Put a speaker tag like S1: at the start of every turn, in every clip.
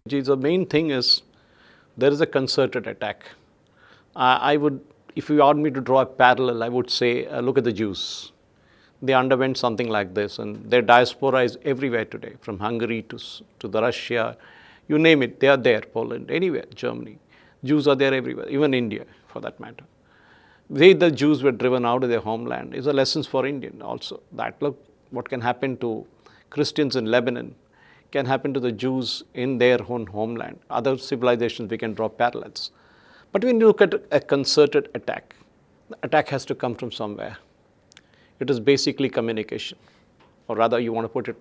S1: The main thing is there is a concerted attack. I would, if you want me to draw a parallel, I would say look at the Jews. They underwent something like this, and their diaspora is everywhere today, from Hungary to the Russia, you name it, they are there, Poland, anywhere, Germany. Jews are there everywhere, even India for that matter. The Jews were driven out of their homeland is a lesson for Indian also. That look, what can happen to Christians in Lebanon can happen to the Jews in their own homeland. Other civilizations, we can draw parallels. But when you look at a concerted attack, the attack has to come from somewhere. It is basically communication, or rather you want to put it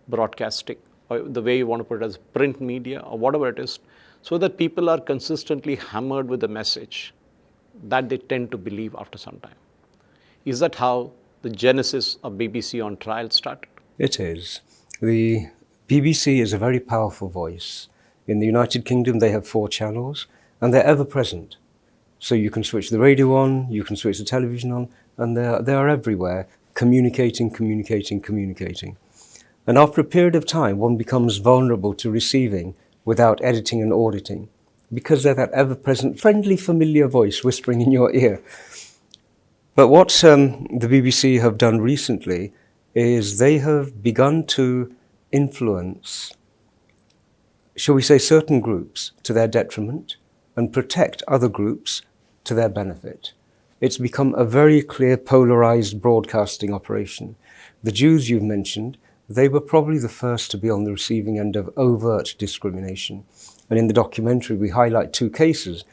S1: broadcasting, or the way you want to put it as print media, or whatever it is, so that people are consistently hammered with the message that they tend to believe after some time. Is that how the genesis of BBC on Trial started?
S2: It is. The BBC is a very powerful voice. In the United Kingdom, they have 4 channels, and they're ever present. So you can switch the radio on, you can switch the television on, and they are everywhere, communicating. And after a period of time, one becomes vulnerable to receiving without editing and auditing, because they're that ever-present, friendly, familiar voice whispering in your ear. But what the BBC have done recently is they have begun to influence, shall we say, certain groups to their detriment and protect other groups to their benefit. It's become a very clear polarized broadcasting operation. The Jews you've mentioned, they were probably the first to be on the receiving end of overt discrimination. And in the documentary, we highlight 2 cases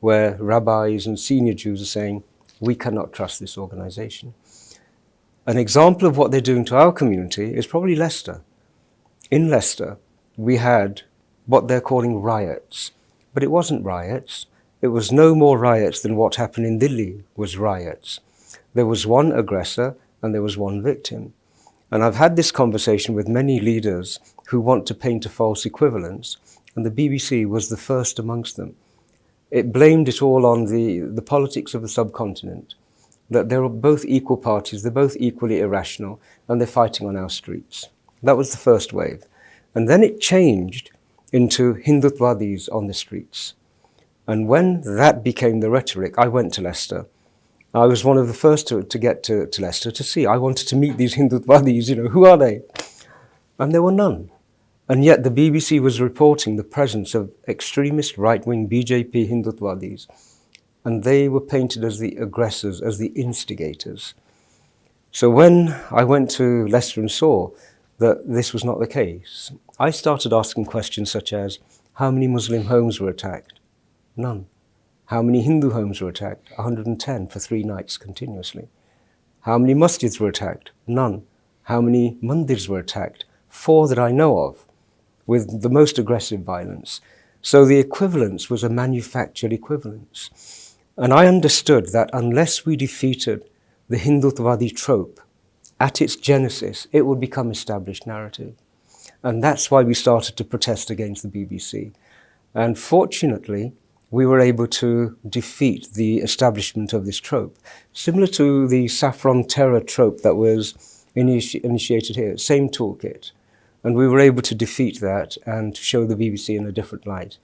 S2: where rabbis and senior Jews are saying, we cannot trust this organization. An example of what they're doing to our community is probably Leicester. In Leicester, we had what they're calling riots, but it wasn't riots. It was no more riots than what happened in Delhi was riots. There was one aggressor and there was one victim. And I've had this conversation with many leaders who want to paint a false equivalence, and the BBC was the first amongst them. It blamed it all on the politics of the subcontinent, that they're both equal parties, they're both equally irrational, and they're fighting on our streets. That was the first wave. And then it changed into Hindutwadis on the streets. And when that became the rhetoric, I went to Leicester. I was one of the first to get to Leicester to see. I wanted to meet these Hindutwadis, who are they? And there were none. And yet the BBC was reporting the presence of extremist right-wing BJP Hindutwadis. And they were painted as the aggressors, as the instigators. So when I went to Leicester and saw that this was not the case, I started asking questions such as, how many Muslim homes were attacked? None. How many Hindu homes were attacked? 110 for 3 nights continuously. How many masjids were attacked? None. How many mandirs were attacked? 4 that I know of, with the most aggressive violence. So the equivalence was a manufactured equivalence. And I understood that unless we defeated the Hindutwadi trope at its genesis, it would become established narrative. And that's why we started to protest against the BBC. And fortunately, we were able to defeat the establishment of this trope, similar to the saffron terror trope that was initiated here, same toolkit. And we were able to defeat that and to show the BBC in a different light.